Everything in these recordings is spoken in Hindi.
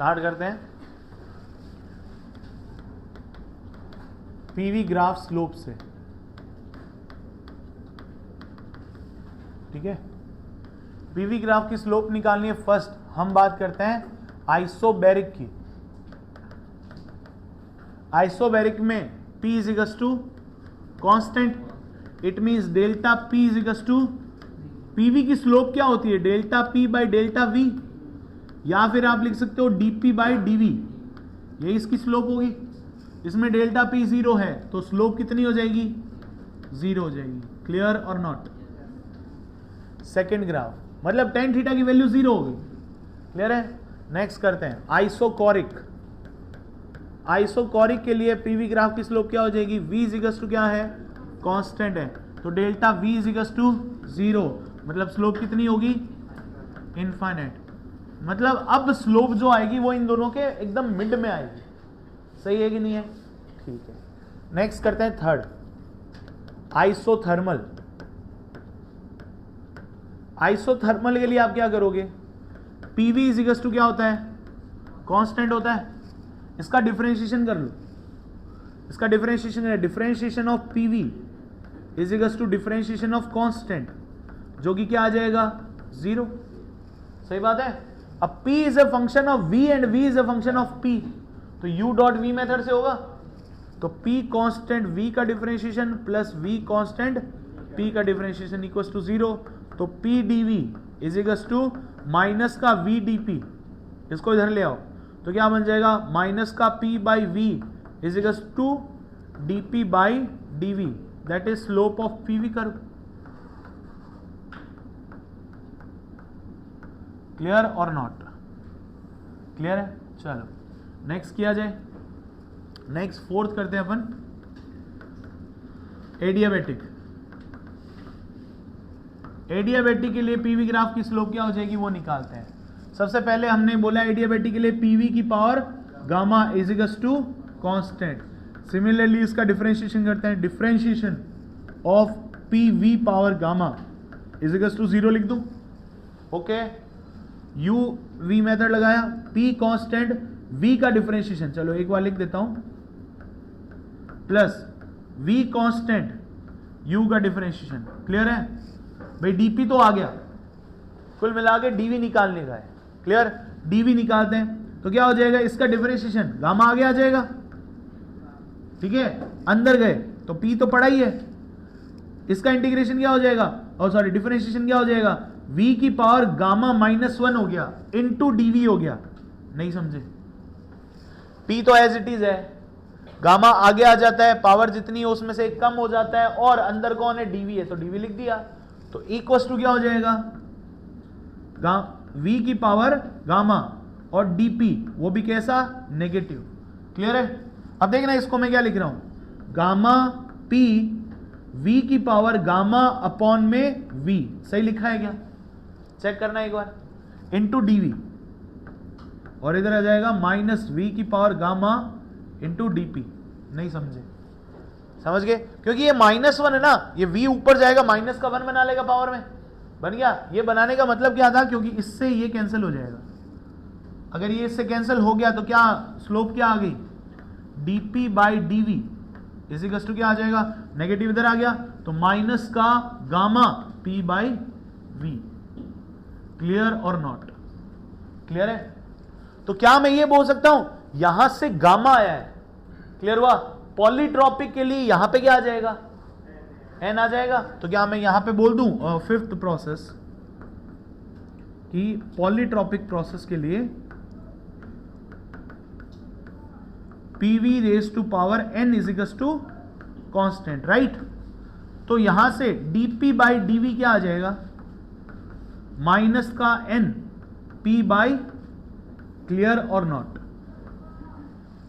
स्टार्ट करते हैं। पीवी ग्राफ स्लोप से, ठीक है। पीवी ग्राफ की स्लोप निकालनी है। फर्स्ट हम बात करते हैं आइसोबैरिक की। आइसोबैरिक में P is equal to constant, it means delta P is equal to, PV की स्लोप क्या होती है, delta P by delta V, या फिर आप लिख सकते हो dP बाई dV, यही इसकी स्लोप होगी। इसमें डेल्टा P 0 है तो स्लोप कितनी हो जाएगी, 0 हो जाएगी। क्लियर और नॉट। सेकेंड ग्राफ मतलब tan थीटा की वैल्यू 0 होगी। क्लियर है। नेक्स्ट करते हैं आइसोकोरिक। आइसोकोरिक के लिए पीवी ग्राफ की स्लोप क्या हो जाएगी, v इज इक्वल टू क्या है, कांस्टेंट है, तो delta v is equal to 0, मतलब स्लोप कितनी होगी, इनफाइनाइट। मतलब अब स्लोप जो आएगी वो इन दोनों के एकदम मिड में आएगी। सही है कि नहीं है, ठीक है। नेक्स्ट करते हैं थर्ड, आइसोथर्मल। आइसोथर्मल के लिए आप क्या करोगे, पीवी इज इक्वल टू क्या होता है, कांस्टेंट होता है। इसका डिफरेंशिएशन कर लो, इसका डिफरेंशिएशन है, differentiation of PV is equal to differentiation of constant, जो कि क्या आ जाएगा, 0। सही बात है। अब P is a function of V and V is a function of P, तो U डॉट V मेथड से होगा। तो P कांस्टेंट V का differentiation plus V constant P का डिफरेंशिएशन इक्वल टू 0, तो P dV is equal to minus का V dP, इसको इधर ले आओ तो क्या बन जाएगा, माइनस का P by V is equal to dP by dV, that is slope of PV curve. Clear और नॉट, क्लियर है। चलो नेक्स्ट किया जाए। नेक्स्ट फोर्थ करते हैं अपन, एडियाबैटिक। एडियाबैटिक के लिए पीवी ग्राफ की स्लोप क्या हो जाएगी वो निकालते हैं। सबसे पहले हमने बोला एडियाबैटिक के लिए पीवी की power gamma is equal to constant. Similarly इसका डिफरेंशिएशन करते हैं, differentiation of PV power gamma is equal to 0 लिख दूं। ओके, यू वी मेथड लगाया, पी कांस्टेंट, वी का डिफरेंशिएशन, चलो एक बार लिख देता हूं, प्लस वी कांस्टेंट, यू का डिफरेंशिएशन। क्लियर है भाई, डीपी तो आ गया, कुल मिला के डीवी निकालने का है। क्लियर, डीवी निकालते हैं तो क्या हो जाएगा, इसका डिफरेंशिएशन गामा आगे आ जाएगा, ठीक है। अंदर गए तो पी तो पड़ा ही है, इसका इंटीग्रेशन क्या हो जाएगा, और सॉरी डिफरेंशिएशन क्या हो जाएगा, v की पावर गामा -1 हो गया इनटू डीवी हो गया। नहीं समझे, p तो एज इट इज है, गामा आगे आ जाता है, पावर जितनी है उसमें से कम हो जाता है, और अंदर कौन है, डीवी है, तो डीवी लिख दिया। तो इक्वल टू क्या हो जाएगा, v की पावर गामा और dp वो भी कैसा, नेगेटिव। क्लियर है। अब देखना इसको मैं क्या लिख रहा हूं, गामा p v की पावर गामा अपॉन में v, सही लिखा है क्या, चेक करना एक बार, इंटू डीवी, और इधर आ जाएगा माइनस v की पावर गामा इंटू dp। नहीं समझे, समझ गए, क्योंकि ये -1 है ना, ये v ऊपर जाएगा माइनस का 1 बना लेगा पावर में, बन गया। ये बनाने का मतलब क्या था, क्योंकि इससे ये कैंसिल हो जाएगा, अगर ये इससे कैंसिल हो गया तो क्या स्लोप क्या आ गई, dp by dv is equal to क्या आ जाएगा, नेगेटिव इधर आ गया, तो माइनस का gamma p by v। Clear और नॉट, क्लियर है। तो क्या मैं ये बोल सकता हूं, यहां से गामा आया है, क्लियर हुआ। पॉलीट्रॉपिक के लिए यहां पे क्या आ जाएगा, n आ जाएगा। तो क्या मैं यहां पे बोल दूं फिफ्थ प्रोसेस कि पॉलीट्रॉपिक प्रोसेस के लिए pv raise to power n is equal to constant, right. तो यहां से dp बाई dv क्या आ जाएगा, माइनस का n p बाई, क्लियर और नॉट,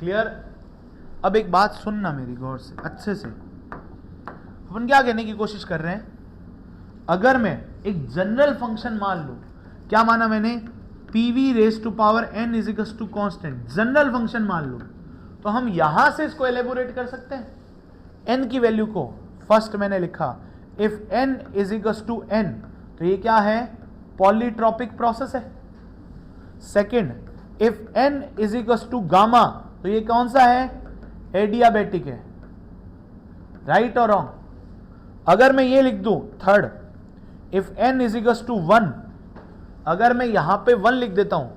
क्लियर। अब एक बात सुनना मेरी गौर से, अच्छे से। अपन क्या कहने की कोशिश कर रहे हैं, अगर मैं एक जनरल फंक्शन मान लूं, क्या माना मैंने, pv raise to power n is equal to constant, general function मान लूं, तो हम यहां से इसको एलेबोरेट कर सकते हैं। n की वैल्यू को फर्स्ट मैंने लिखा, if n is equal to n, तो ये क्या है, पॉलीट्रॉपिक प्रोसेस है। Second, if n is equal to gamma, तो ये कौन सा है? एडियाबेटिक है, राइट और रॉन्ग? अगर मैं ये लिख दूं third, if n is equal to 1, अगर मैं यहां पे 1 लिख देता हूं,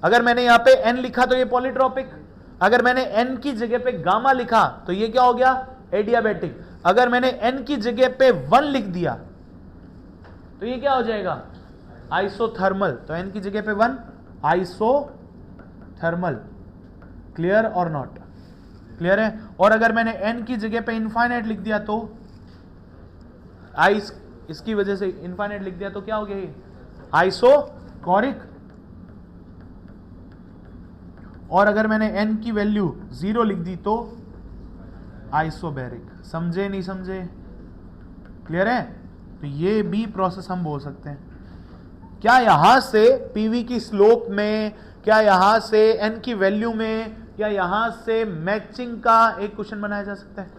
अगर मैंने यहां पे n लिखा तो ये पॉलीट्रोपिक, अगर मैंने n की जगह पे गामा लिखा तो ये क्या हो गया? एडियाबेटिक। अगर मैंने n की जगह पे 1 लिख दिया तो ये क्या हो जाएगा? आइसोथर्मल। तो n की जगह पे 1, आइसोथर्मल। क्लियर और नॉट? क्लियर है। और अगर मैंने n की जगह पे इनफाइनाइट लिख दिया तो इसकी वजह से इनफाइनाइट लिख दिया तो क्या हो गया? ये आइसोकोरिक। और अगर मैंने n की वैल्यू 0 लिख दी तो आइसोबैरिक। समझे नहीं समझे? क्लियर है। तो ये भी प्रोसेस हम बोल सकते हैं। क्या यहां से पीवी की स्लोप में, क्या यहां से n की वैल्यू में, क्या यहां से मैचिंग का एक क्वेश्चन बनाया जा सकता है?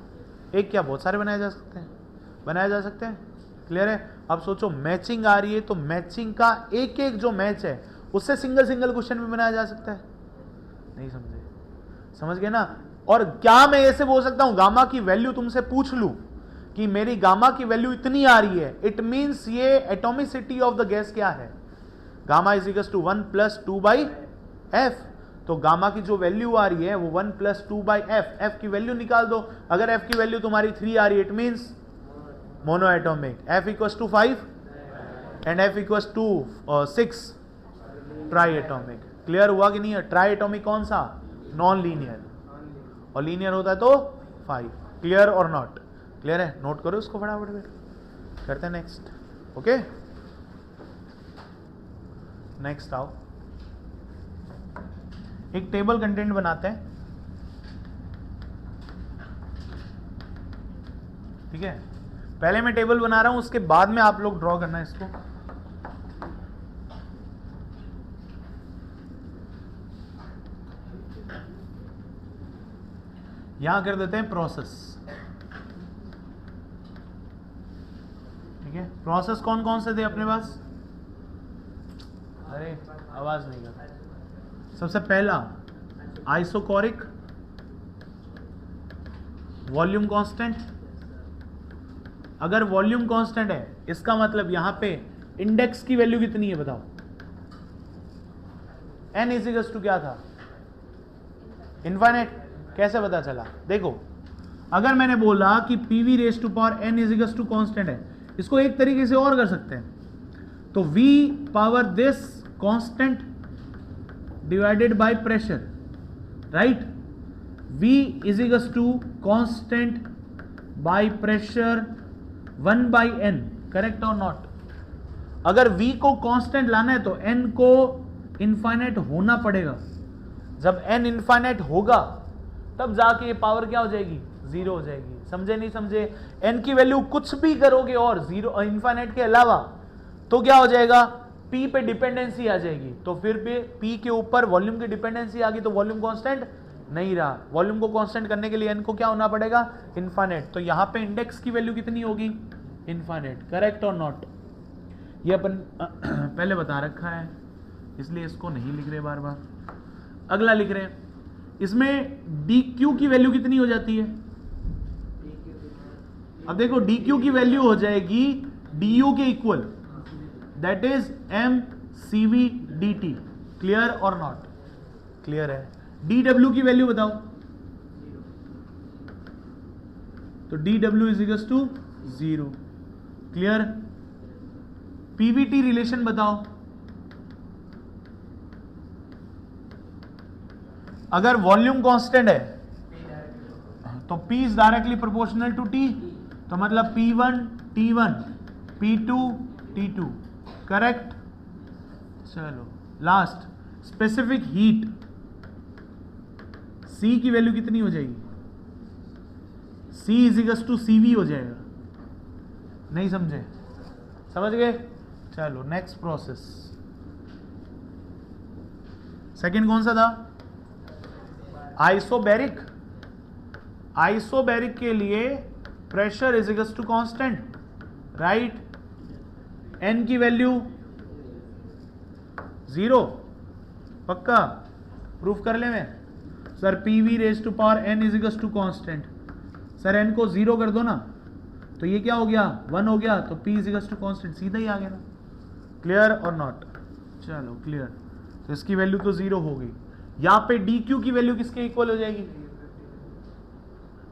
एक क्या, बहुत सारे बनाए जा सकते हैं, बनाए जा सकते हैं। क्लियर है। अब सोचो मैचिंग आ रही है तो मैचिंग का एक एक जो मैच है उससे सिंगल सिंगल क्वेश्चन भी बनाया जा सकता है। नहीं समझे? समझ गए ना। और क्या मैं ऐसे बोल सकता हूं, गामा की वैल्यू तुमसे पूछ लूं कि मेरी गामा की वैल्यू इतनी आ रही है, इट मींस ये एटॉमिसिटी ऑफ द गैस क्या है? Gamma is equal to 1 plus 2 by F. तो गामा की जो वैल्यू आ रही है वो 1 प्लस 2 बाई एफ। एफ की वैल्यू निकाल दो। अगर एफ की वैल्यू तुम्हारी 3 आ रही है, it means mono atomic. F equals to 5 and F equals to 6 tri atomic. Clear हुआ कि नहीं? ट्राई एटॉमिक कौन सा? नॉन लीनियर, और लीनियर होता है तो 5। क्लियर और नॉट? क्लियर है। नोट करो इसको फटाफट, करते हैं नेक्स्ट। ओके, नेक्स्ट आओ, एक टेबल कंटेंट बनाते हैं। ठीक है, पहले मैं टेबल बना रहा हूं, उसके बाद में आप लोग ड्रॉ करना है इसको। यहां कर देते हैं प्रोसेस। ठीक है, प्रोसेस कौन कौन से थे अपने पास? अरे आवाज नहीं कर। सबसे पहला आइसोकोरिक, वॉल्यूम कांस्टेंट। अगर वॉल्यूम कांस्टेंट है इसका मतलब यहां पे इंडेक्स की वैल्यू कितनी है बताओ? n इजिकल्स टू क्या था? इनफाइनाइट। कैसे पता चला? देखो, अगर मैंने बोला कि pv raise to power n is equals to constant है, इसको एक तरीके से और कर सकते हैं। तो v power this constant divided by pressure, right? v equals to constant by pressure 1 by n। Correct और नॉट? अगर v को कांस्टेंट लाना है तो n को इनफाइनाइट होना पड़ेगा। जब n इनफाइनाइट होगा तब जाके ये पावर क्या हो जाएगी? 0 हो जाएगी। समझे नहीं समझे? n की वैल्यू कुछ भी करोगे और 0 इनफाइनाइट के अलावा तो क्या हो जाएगा? p पे डिपेंडेंसी आ जाएगी। तो फिर भी p के ऊपर वॉल्यूम की डिपेंडेंसी आ गई तो वॉल्यूम कांस्टेंट नहीं रहा। वॉल्यूम को कांस्टेंट करने के लिए n को क्या होना पड़ेगा? इनफाइनाइट। तो यहां पे इंडेक्स की वैल्यू कितनी होगी? इनफाइनाइट। करेक्ट और नॉट? ये अपन पहले बता रखा है इसलिए इसको नहीं लिख रहे बार बार। अगला लिख रहे हैं, इसमें dq की वैल्यू कितनी हो जाती है? अब देखो dq की वैल्यू हो जाएगी du के equal, that is mcv dt। Clear और नॉट? क्लियर है। dw की वैल्यू बताओ? तो dw is equal to 0। Clear? pvt relation बताओ? अगर वॉल्यूम कांस्टेंट है तो p is directly proportional to t, तो मतलब p1 t1 p2 t2। Correct? चलो लास्ट, स्पेसिफिक हीट c की वैल्यू कितनी हो जाएगी? c is equal to cv हो जाएगा। नहीं समझे? समझ गए? चलो नेक्स्ट प्रोसेस। सेकंड कौन सा था? आइसोबैरिक। आइसोबैरिक के लिए pressure is equal to constant, right? n की वैल्यू 0, पक्का प्रूफ कर ले मैं sir P V raise to power N is equal to constant sir N को 0 कर दो ना तो ये क्या हो गया 1 हो गया तो P is equal to constant सीधा ही आ गया ना क्लियर और नॉट चलो क्लियर तो इसकी वैल्यू तो 0 हो गई यहां पे डी क्यू की वैल्यू किसके इक्वल हो जाएगी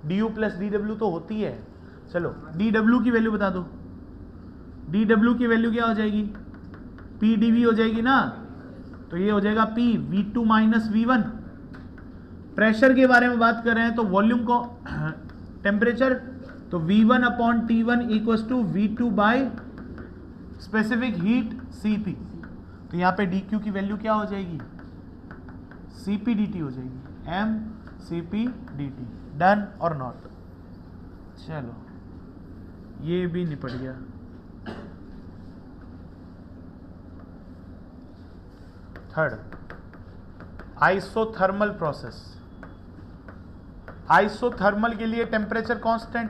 D you plus D W तो होती है चलो डी डब्ल्यू की वैल्यू बता दो डी डब्ल्यू की वैल्यू क्या हो जाएगी पी डी वी हो जाएगी ना तो ये हो जाएगा P V two minus V one pressure के बारे में बात कर रहे हैं तो वॉल्यूम को टेम्परेचर तो V one upon T one equal to V two by specific heat C P तो यहां पे डी क्यू की वैल्यू क्या हो जाएगी सी पी डी टी हो जाएगी M C P D T done और नॉट चलो ये भी निपट गया थर्ड आइसोथर्मल प्रोसेस आइसोथर्मल के लिए टेम्परेचर कांस्टेंट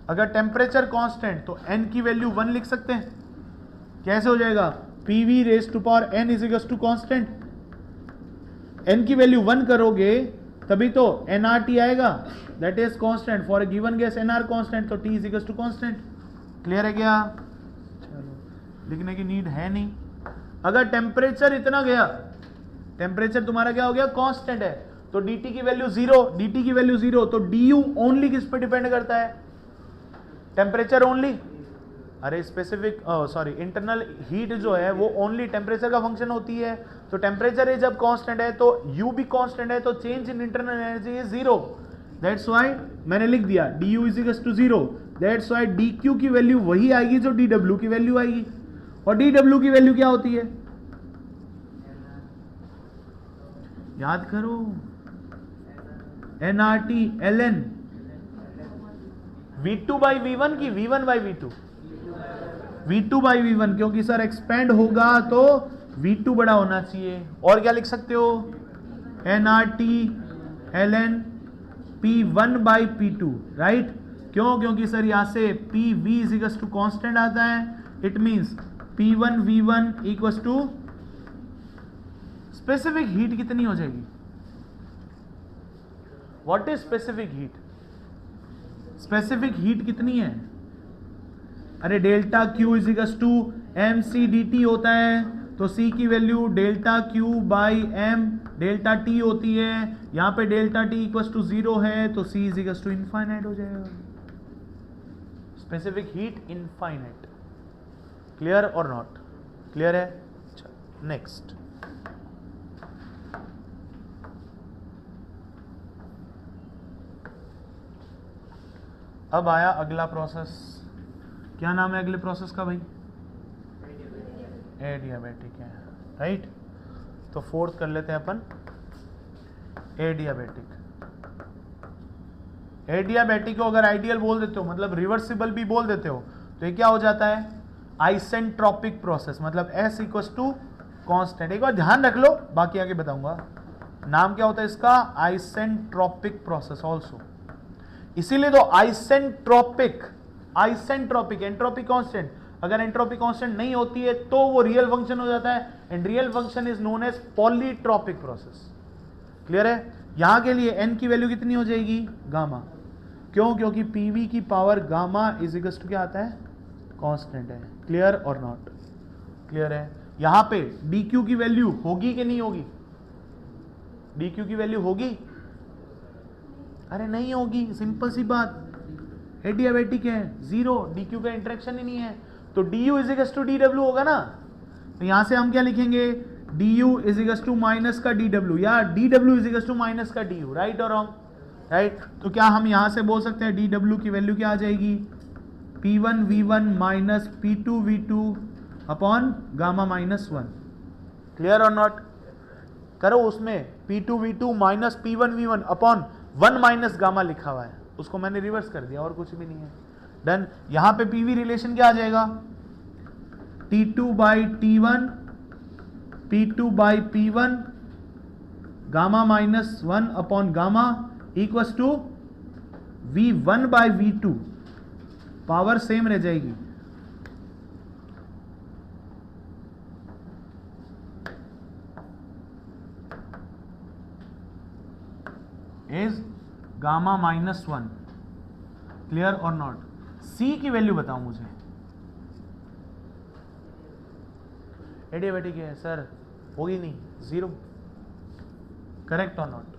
अगर टेम्परेचर कांस्टेंट तो n की वैल्यू 1 लिख सकते हैं कैसे हो जाएगा P V raise to power n is equal to constant n की वैल्यू 1 करोगे तभी तो nRT आएगा that is constant for a given gas nR constant तो t is equal to constant clear है क्या चलो लिखने की नीड है नहीं अगर टेम्परेचर इतना गया टेम्परेचर तुम्हारा क्या हो गया कांस्टेंट है तो dt की वैल्यू 0 dt की वैल्यू 0 तो du ओनली किस पे डिपेंड करता है टेम्परेचर ओनली अरे स्पेसिफिक सॉरी इंटरनल हीट जो है वो ओनली टेम्परेचर का फंक्शन होती है तो टेम्परेचर जब कांस्टेंट है तो u भी कांस्टेंट है तो change in internal energy is 0 that's why मैंने लिख दिया du is equal to 0 that's why dq की वैल्यू वही आएगी जो dw की वैल्यू आएगी और dw की वैल्यू क्या होती है याद करो nRT ln v2 by v1 की v1 by v2 v2 by v1 क्योंकि सर एक्सपेंड होगा तो v2 बड़ा होना चाहिए और क्या लिख सकते हो nRT ln p1 by p2 right क्यों क्योंकि सर यहां से pv is equal to constant आता है it means p1 v1 equal to specific heat कितनी हो जाएगी what is specific heat specific heat कितनी है अरे delta Q is equal to M C D T होता है तो सी की value delta Q by M delta T होती है यहां पे डेल्टा टी इक्वल टू 0 है तो सी इज इक्वल टू इनफाइनाइट हो जाएगा स्पेसिफिक हीट इनफाइनाइट क्लियर और नॉट क्लियर है नेक्स्ट अब आया अगला प्रोसेस क्या नाम है अगले प्रोसेस का भाई एडियाबेटिक है राइट तो फोर्थ कर लेते हैं अपन एडियाबेटिक को अगर आइडियल बोल देते हो मतलब रिवर्सिबल भी बोल देते हो तो ये क्या हो जाता है आइसेंट्रोपिक प्रोसेस मतलब S इक्वल टू कॉन्स्टेंट एक बार ध्यान रख लो बाकी आगे बताऊंगा नाम क्या होता है इसका आइसेंट्रोपिक प्रोसेस ऑल्सो इसीलिए तो आइसेंट्रोपिक एंट्रोपी कांस्टेंट अगर एंट्रोपी कांस्टेंट नहीं होती है तो वो रियल फंक्शन हो जाता है and real function is known as polytropic process clear है यहां के लिए n की वैल्यू कितनी हो जाएगी गामा क्यों क्योंकि pv की power gamma is equal to क्या आता है कांस्टेंट है क्लियर और नॉट क्लियर है यहां पे dq की वैल्यू होगी कि नहीं होगी dq की वैल्यू होगी अरे नहीं होगी सिंपल सी बात एडियाबेटिक है 0 dq का इंटरेक्शन ही नहीं है तो du is equal to dw होगा ना तो यहां से हम क्या लिखेंगे du is equal to minus का dw या dw is equal to minus का du राइट और रॉन्ग राइट तो क्या हम यहां से बोल सकते हैं dw की वैल्यू क्या आ जाएगी p1 v1 minus p2 v2 upon gamma minus 1 clear और नॉट करो उसमें p2 v2 minus p1 v1 upon 1 minus gamma लिखा हुआ है उसको मैंने रिवर्स कर दिया और कुछ भी नहीं है डन यहां पे पीवी रिलेशन क्या आ जाएगा T2 by T1 P2 by P1 gamma minus 1 upon gamma equals to V1 by V2 power same रह जाएगी इज गामा -1। क्लियर और नॉट? सी की वैल्यू बताओ मुझे। एडियाबेटिक है सर, होगी नहीं, 0। करेक्ट और नॉट?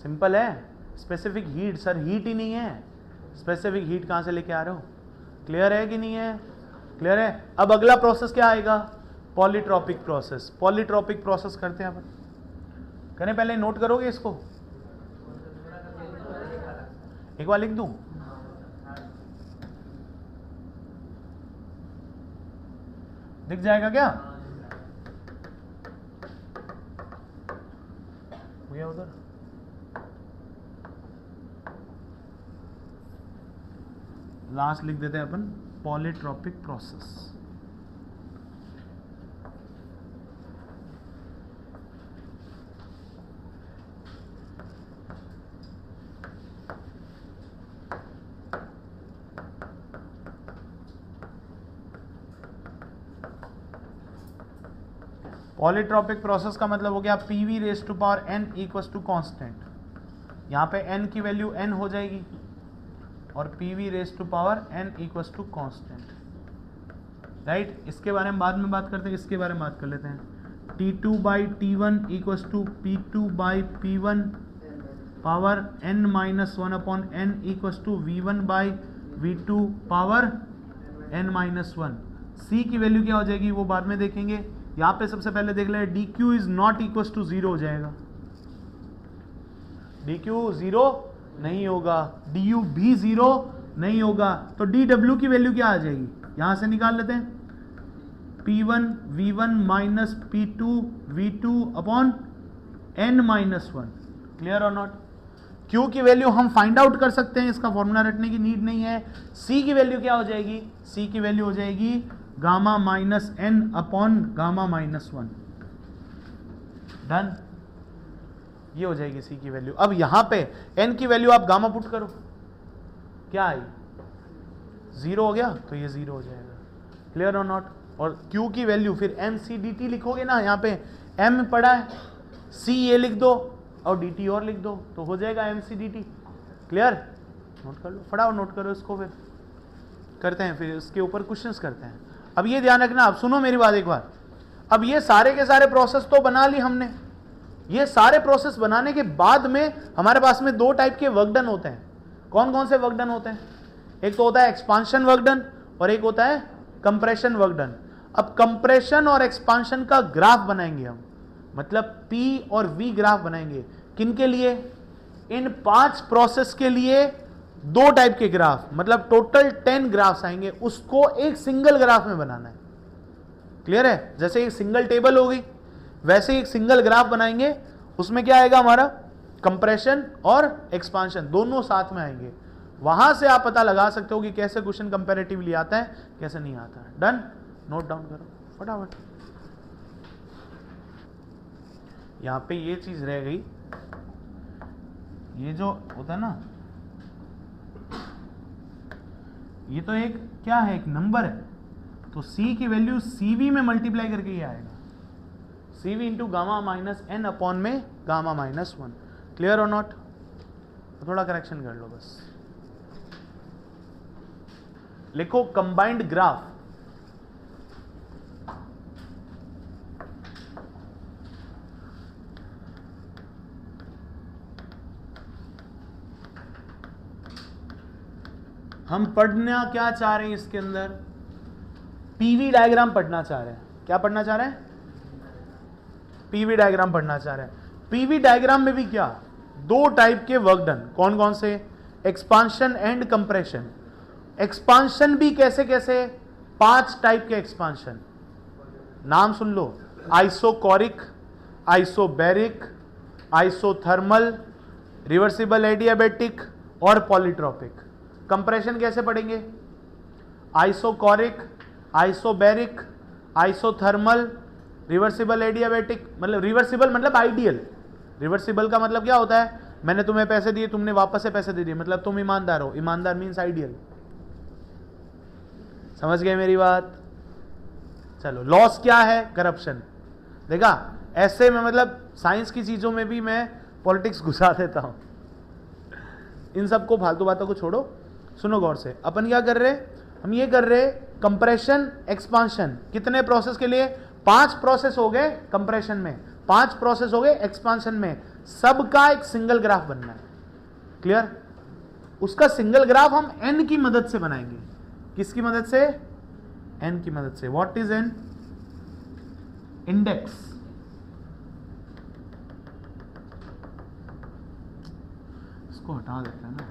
सिंपल है। स्पेसिफिक हीट सर, हीट ही नहीं है, स्पेसिफिक हीट कहां से लेके आ रहे हो? क्लियर है कि नहीं है? क्लियर है। अब अगला प्रोसेस क्या आएगा? Polytropic process. पॉलीट्रॉपिक प्रोसेस करते हैं अपन। करें पहले, नोट करोगे इसको? एक बार लिख दूं? दिख जाएगा क्या? भैया उधर लास्ट लिख देते हैं अपन, पॉलीट्रॉपिक प्रोसेस। पॉलीट्रॉपिक प्रोसेस का मतलब हो गया PV raise to power n equal to constant. यहां पे n की वैल्यू n हो जाएगी और PV raise to power n equal to constant. Right, इसके बारे में बाद में बात करते हैं, इसके बारे में बात कर लेते हैं। T2 by T1 equal to P2 by P1 power n-1 upon n equal to V1 by V2 power n-1। C की वैल्यू क्या हो जाएगी वो बाद में देखेंगे। यहां पे सबसे पहले देख ले, dq is not equal to 0 हो जाएगा। dq 0 नहीं होगा, du भी 0 नहीं होगा, तो dw की वैल्यू क्या आ जाएगी? यहां से निकाल लेते हैं, P1 V1 minus P2 V2 upon n-1। Clear और नॉट? Q की वैल्यू हम फाइंड आउट कर सकते हैं, इसका फॉर्मूला रटने की नीड नहीं है। C की वैल्यू क्या हो जाएगी? C की वैल्यू हो जाएगी gamma minus n upon gamma -1। Done, ये हो जाएगी C की वैल्यू। अब यहां पे n की वैल्यू आप गामा पुट करो, क्या आई? 0 हो गया, तो ये 0 हो जाएगा। क्लियर और नॉट? और Q की वैल्यू फिर mCdt लिखोगे ना, यहां पे m पड़ा है, C ये लिख दो और dt और लिख दो, तो हो जाएगा mCdt। क्लियर? नोट कर लो, फटाफट नोट करो इसको, फिर करते हैं, फिर इसके ऊपर क्वेश्चंस करते हैं। अब ये ध्यान रखना, अब सुनो मेरी बात एक बार। अब ये सारे के सारे प्रोसेस तो बना ली हमने। ये सारे प्रोसेस बनाने के बाद में हमारे पास में 2 टाइप के वर्क डन होते हैं। कौन कौन से वर्क डन होते हैं? एक तो होता है एक्सपांशन वर्क डन और एक होता है कंप्रेशन वर्क डन। अब कंप्रेशन और एक्सपांशन का ग्राफ बनाएंगे हम, मतलब P और V ग्राफ बनाएंगे। किन के लिए? इन 5 प्रोसेस के लिए 2 टाइप के ग्राफ, मतलब टोटल 10 ग्राफ्स आएंगे, उसको एक सिंगल ग्राफ में बनाना है। क्लियर है? जैसे एक सिंगल टेबल होगी वैसे एक सिंगल ग्राफ बनाएंगे, उसमें क्या आएगा हमारा? कंप्रेशन और एक्सपांशन दोनों साथ में आएंगे। वहां से आप पता लगा सकते हो कि कैसे क्वेश्चन कंपैरेटिवली आता है, कैसे नहीं आता है। डन? नोट डाउन करो फटाफट। यहां पे ये चीज रह गई, ये जो होता है ना, ये तो एक क्या है? एक नंबर है, तो C की वैल्यू CV में मल्टीप्लाई करके ये आएगा, CV into gamma minus n upon में गामा -1। क्लियर और नॉट? थोड़ा करेक्शन कर लो बस। लिखो कंबाइंड ग्राफ। हम पढ़ना क्या चाह रहे हैं इसके अंदर? पीवी डायग्राम पढ़ना चाह रहे हैं। क्या पढ़ना चाह रहे हैं? पीवी डायग्राम पढ़ना चाह रहे हैं। पीवी डायग्राम में भी क्या? 2 टाइप के वर्क डन। कौन कौन से? Expansion and compression. एक्सपांशन भी कैसे कैसे? 5 टाइप के एक्सपांशन, नाम सुन लो। Isochoric, isobaric, isothermal, reversible adiabatic और पॉलीट्रॉपिक। कंप्रेशन कैसे पढ़ेंगे? Isochoric, isobaric, isothermal, reversible adiabatic. मतलब रिवर्सिबल मतलब आइडियल। रिवर्सिबल का मतलब क्या होता है? मैंने तुम्हें पैसे दिए, तुमने वापस से पैसे दे दिए, मतलब तुम ईमानदार हो। ईमानदार मीन्स आइडियल। समझ गए मेरी बात? चलो, लॉस क्या है? करप्शन। देखा, ऐसे में मतलब साइंस की चीजों में भी मैं पॉलिटिक्स घुसा देता हूं। इन सबको फालतू बातों को छोड़ो, सुनो गौर से। अपन क्या कर रहे, हम ये कर रहे कंप्रेशन एक्सपांशन। कितने प्रोसेस के लिए? 5 प्रोसेस हो गए कंप्रेशन में, 5 प्रोसेस हो गए एक्सपांशन में, सबका एक सिंगल ग्राफ बनना है। क्लियर? उसका सिंगल ग्राफ हम एन की मदद से बनाएंगे। किसकी मदद से? एन की मदद से। What is an? इंडेक्स। इसको हटा देते हैं ना।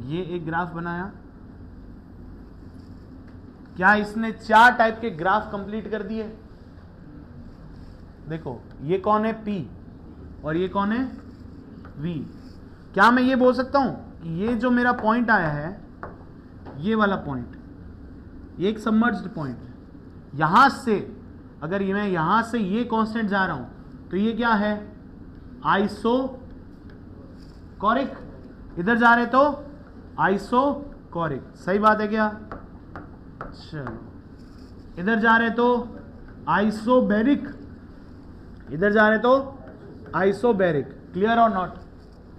ये एक ग्राफ बनाया। क्या इसने 4 टाइप के ग्राफ कंप्लीट कर दिए? देखो, ये कौन है? P, और ये कौन है? V। क्या मैं ये बोल सकता हूं कि ये जो मेरा पॉइंट आया है, ये वाला पॉइंट, ये एक सबमर्ज्ड पॉइंट है। यहां से अगर ये मैं यहां से ये कांस्टेंट जा रहा हूं तो ये क्या है? आइसोकोरिक। इधर जा रहे तो आइसोकोरिक। सही बात है क्या? चलो, इधर जा रहे तो आइसोबेरिक, इधर जा रहे तो आइसोबेरिक। क्लियर और नॉट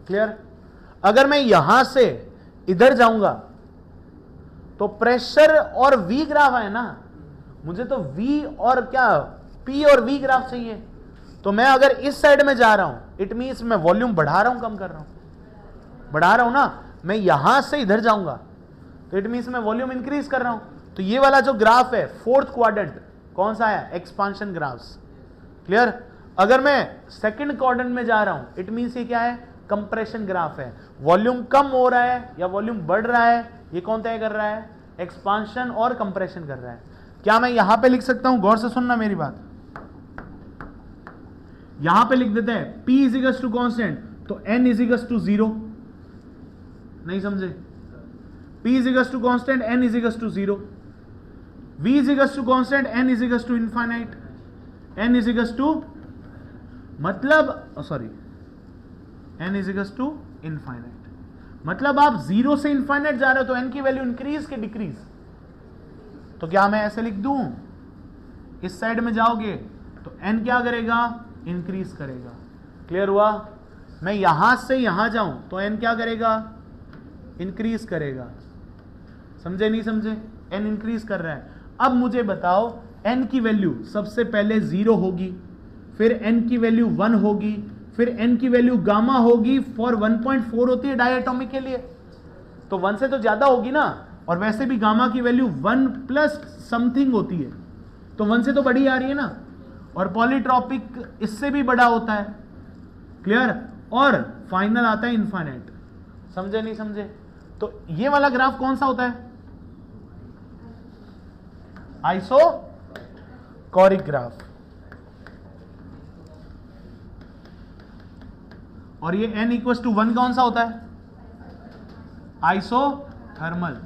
क्लियर? अगर मैं यहां से इधर जाऊंगा तो प्रेशर और V ग्राफ है ना, मुझे तो V और क्या, P और V ग्राफ चाहिए। तो मैं अगर इस साइड में जा रहा हूं, इट मींस मैं वॉल्यूम बढ़ा रहा हूं, कम कर रहा हूं? बढ़ा रहा हूं ना। मैं यहां से इधर जाऊंगा तो इट मींस मैं वॉल्यूम इंक्रीज कर रहा हूं। तो ये वाला जो ग्राफ है, 4th क्वाड्रेंट, कौन सा है? Expansion graphs. क्लियर? अगर मैं सेकंड क्वाड्रेंट में जा रहा हूं, इट मींस ये क्या है? कंप्रेशन ग्राफ है। वॉल्यूम कम हो रहा है या वॉल्यूम बढ़ रहा है, ये कौन तय कर रहा है? एक्सपांशन और कंप्रेशन कर रहा है। क्या मैं यहां पे लिख सकता हूं? गौर से सुनना मेरी बात। यहां पे लिख देते हैं P is equal to constant, तो N इज इक्वल टू 0। नहीं समझे? P is equal to constant, N is equal to 0। V is equal to constant, N is equal to infinite, N is equal to, मतलब sorry, N is equal to infinite. मतलब आप 0 से इनफाइनाइट जा रहे हो तो N की वैल्यू इंक्रीज के डिक्रीज? तो क्या मैं ऐसे लिख दूं? इस साइड में जाओगे तो N क्या करेगा? इंक्रीज करेगा। क्लियर हुआ? मैं यहां से यहां जाऊं तो N क्या करेगा? इंक्रीज करेगा। समझे नहीं समझे? N इंक्रीज कर रहा है। अब मुझे बताओ, N की वैल्यू सबसे पहले 0 होगी, फिर N की वैल्यू 1 होगी, फिर N की वैल्यू गामा होगी। फॉर 1.4 होती है डायटोमिक के लिए, तो 1 से तो ज्यादा होगी ना। और वैसे भी गामा की वैल्यू 1 प्लस समथिंग होती है, तो 1 से तो बड़ी आ रही है ना। और पॉलीट्रॉपिक इससे भी बड़ा होता है। क्लियर? और फाइनल आता है इनफाइनाइट। समझे नहीं समझे? तो ये वाला ग्राफ कौन सा होता है? Isochoric graph. और ये N इक्वल टू 1 कौन सा होता है? आइसोथर्मल।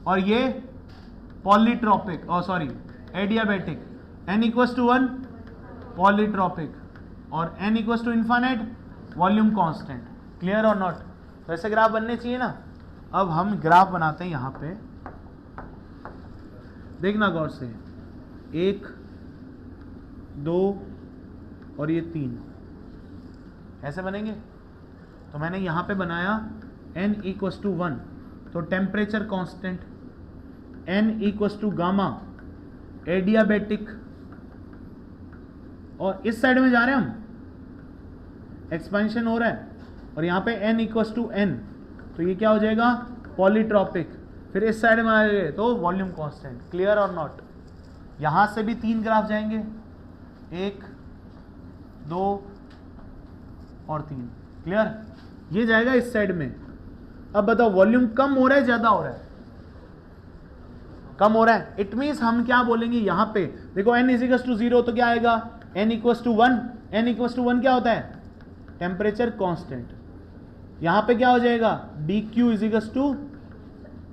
और ये polytropic, sorry adiabatic. N equal to 1 polytropic, और N equal to infinite volume constant. Clear और नॉट? तो ऐसे ग्राफ बनने चाहिए ना। अब हम ग्राफ बनाते हैं यहां पे, देखना गौर से। 1, 2 और ये 3 ऐसे बनेंगे। तो मैंने यहां पे बनाया N इक्वल टू 1, तो temperature constant, N equal to gamma adiabatic, और इस साइड में जा रहे हैं हम, एक्सपेंशन हो रहा है, और यहां पे N इक्वल टू N, तो ये क्या हो जाएगा? पॉलीट्रॉपिक। फिर इस साइड में आ गए तो वॉल्यूम कांस्टेंट। क्लियर और नॉट? यहां से भी 3 ग्राफ जाएंगे, 1, 2 और 3। क्लियर? ये जाएगा इस साइड में। अब बताओ, वॉल्यूम कम हो रहा है ज्यादा हो रहा है? कम हो रहा है। इट मींस हम क्या बोलेंगे यहां पे, देखो N इज इक्वल टू 0 तो क्या आएगा? N equal to 1। N equal to 1 क्या होता है? Temperature constant. यहां पे क्या हो जाएगा? dq इज इक्वल टू,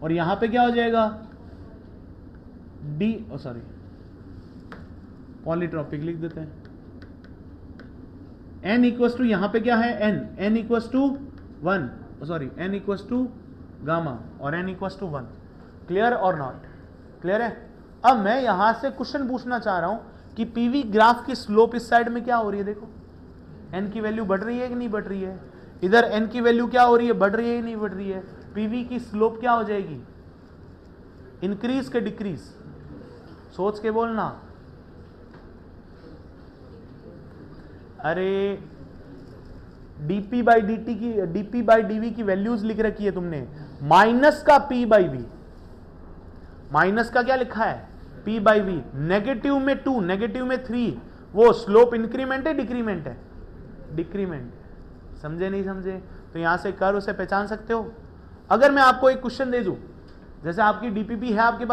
और यहां पे क्या हो जाएगा? सॉरी पॉलीट्रॉपिक लिख देते हैं। N इक्वल टू, यहां पे क्या है? N equal to 1, sorry N equal to gamma, और N इक्वल टू 1। क्लियर और नॉट? क्लियर है? अब मैं यहां से क्वेश्चन पूछना चाह रहा हूं कि पीवी ग्राफ की स्लोप इस साइड में क्या हो रही है, देखो एन की वैल्यू बढ़ रही है कि नहीं बढ़ रही है, इधर एन की वैल्यू क्या हो रही है, बढ़ रही है कि नहीं बढ़ रही है, पीवी की स्लोप क्या हो जाएगी, इंक्रीज के डिक्रीज, सोच के बोलना। अरे dp बाई dt की, dp बाई dv की वैल्यूज लिख रखी है तुमने, माइनस का p बाई v, माइनस का क्या लिखा है p बाई v, नेगेटिव में 2, नेगेटिव में 3, वो स्लोप इंक्रीमेंट है डिक्रीमेंट है, डिक्रीमेंट, समझे नहीं समझे। तो यहां से कर्व से पहचान सकते हो। अगर मैं आपको एक क्वेश्चन दे दूं, जैसे आपकी डीपीपी है आपके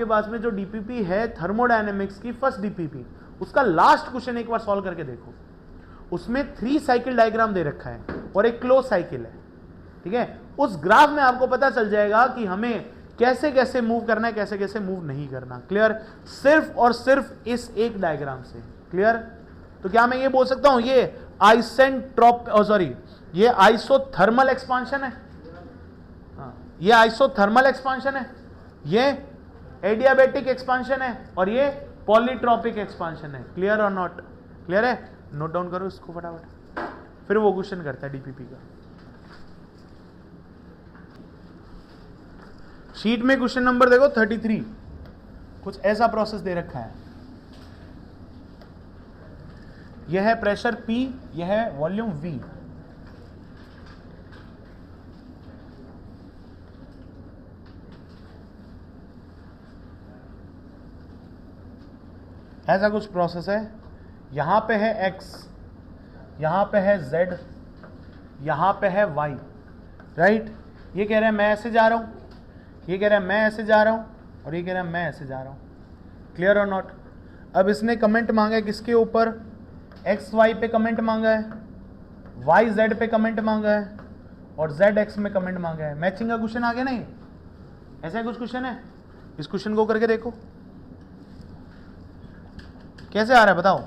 पास में जो डीपीपी है थर्मोडायनेमिक्स की फर्स्ट डीपीपी, उसका लास्ट क्वेश्चन एक बार सॉल्व करके देखो, उसमें 3 साइकिल डायग्राम दे रखा है और एक क्लोज साइकिल है, ठीक है। उस ग्राफ में आपको पता चल जाएगा कि हमें कैसे कैसे मूव करना है, कैसे कैसे मूव नहीं करना। क्लियर, सिर्फ और सिर्फ इस एक डायग्राम से। क्लियर, तो क्या मैं ये बोल सकता हूं ये ये आइसोथर्मल एक्सपांशन है, ये आइसोथर्मल एक्सपांशन है, ये एडियाबेटिक एक्सपांशन है और ये पॉलीट्रॉपिक एक्सपांशन है। क्लियर और नॉट क्लियर है, नोट डाउन करो इसको फटाफट, फिर वो क्वेश्चन करता है डीपीपी का। शीट में क्वेश्चन नंबर देखो 33, कुछ ऐसा प्रोसेस दे रखा है, यह है प्रेशर P, यह है वॉल्यूम V, ऐसा कुछ प्रोसेस है। यहां पे है X, यहां पे है Z, यहां पे है Y, राइट। ये कह रहा है मैं ऐसे जा रहा हूं, ये कह रहा है मैं ऐसे जा रहा हूं और ये कह रहा है मैं ऐसे जा रहा हूं। क्लियर और नॉट। अब इसने कमेंट मांगा है किसके ऊपर, एक्स वाई पे कमेंट मांगा है, वाई जेड पे कमेंट मांगा है और जेड एक्स में कमेंट मांगा है। मैचिंग का क्वेश्चन आ गया नहीं, ऐसा कुछ क्वेश्चन है, इस क्वेश्चन को करके देखो कैसे आ रहा है बताओ।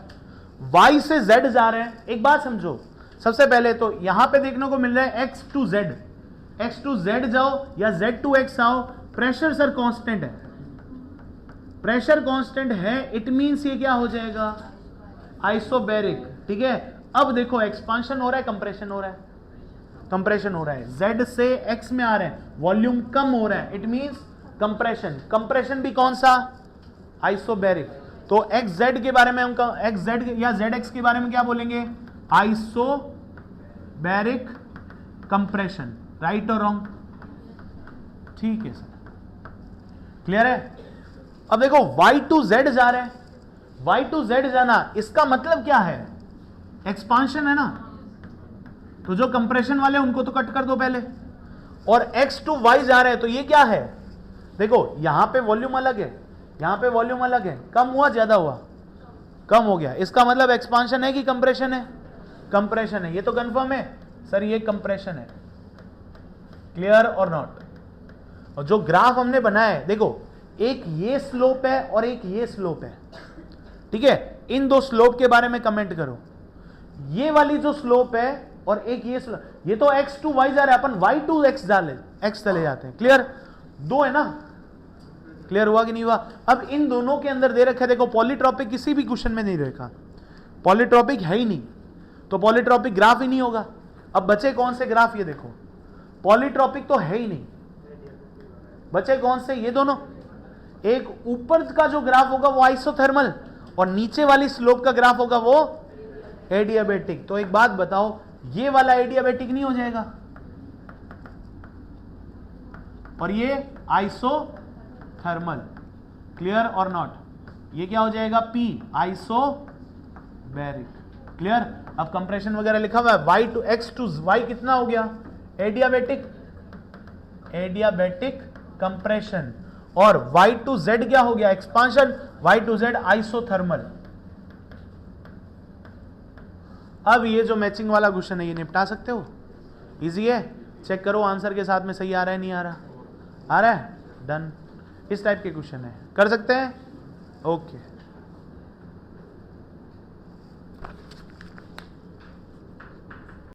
y से z जा रहे हैं, एक बात समझो, सबसे पहले तो यहां पे देखने को मिल रहा है x टू z जाओ या z टू x आओ, प्रेशर सर कांस्टेंट है, प्रेशर कांस्टेंट है, इट मींस ये क्या हो जाएगा आइसोबैरिक। ठीक है, अब देखो एक्सपांशन हो रहा है, कंप्रेशन हो रहा है, कंप्रेशन हो रहा है, z से x में आ रहे हैं, वॉल्यूम कम हो रहा है, इट मींस कंप्रेशन। कंप्रेशन भी कौन सा, आइसोबैरिक। तो xz के बारे में हम xz या zx के बारे में क्या बोलेंगे, आइसोबैरिक कंप्रेशन। राइट और रॉन्ग, ठीक है सर, क्लियर है। अब देखो y टू z जा रहे हैं, y टू z जाना इसका मतलब क्या है, एक्सपांशन है ना, तो जो कंप्रेशन वाले उनको तो कट कर दो पहले, और x टू y जा रहे हैं तो ये क्या है, देखो यहां पे वॉल्यूम अलग है, यहां पे वॉल्यूम अलग है, कम हुआ ज्यादा हुआ, कम हो गया, इसका मतलब एक्सपांशन है कि कंप्रेशन है, कंप्रेशन है। ये तो कंफर्म है सर, ये कंप्रेशन है। क्लियर और नॉट। और जो ग्राफ हमने बनाया है देखो, एक ये स्लोप है और एक ये स्लोप है, ठीक है, इन दो स्लोप के बारे में कमेंट करो। ये वाली जो स्लोप है और एक ये स्लोप, ये तो x टू y जा रहा है, अपन y टू x डाले, x चले जाते हैं। क्लियर, दो है ना, क्लियर हुआ कि नहीं हुआ। अब इन दोनों के अंदर दे रखा है, देखो पॉलीट्रॉपिक किसी भी क्वेश्चन में नहीं रखा, पॉलीट्रॉपिक है ही नहीं, तो पॉलीट्रॉपिक ग्राफ ही नहीं होगा। अब बचे कौन से ग्राफ, ये देखो पॉलीट्रॉपिक तो है ही नहीं, बचे कौन से, ये दोनों। एक ऊपर का जो ग्राफ होगा वो आइसोथर्मल और नीचे वाली स्लोप का ग्राफ होगा वो एडियाबेटिक। तो एक बात बताओ, ये वाला एडियाबेटिक नहीं हो जाएगा और ये आइसोथर्मल। क्लियर और नॉट, ये क्या हो जाएगा P, आइसोबैरिक। क्लियर। अब कंप्रेशन वगैरह लिखा हुआ है, y to x to y कितना हो गया, एडियाबेटिक, एडियाबेटिक कंप्रेशन, और y टू z क्या हो गया, expansion, y to z isothermal. अब ये जो मैचिंग वाला क्वेश्चन है ये निपटा सकते हो, इजी है, चेक करो आंसर के साथ में सही आ रहा है नहीं आ रहा, आ रहा है, डन। इस टाइप के क्वेश्चन है, कर सकते हैं, ओके।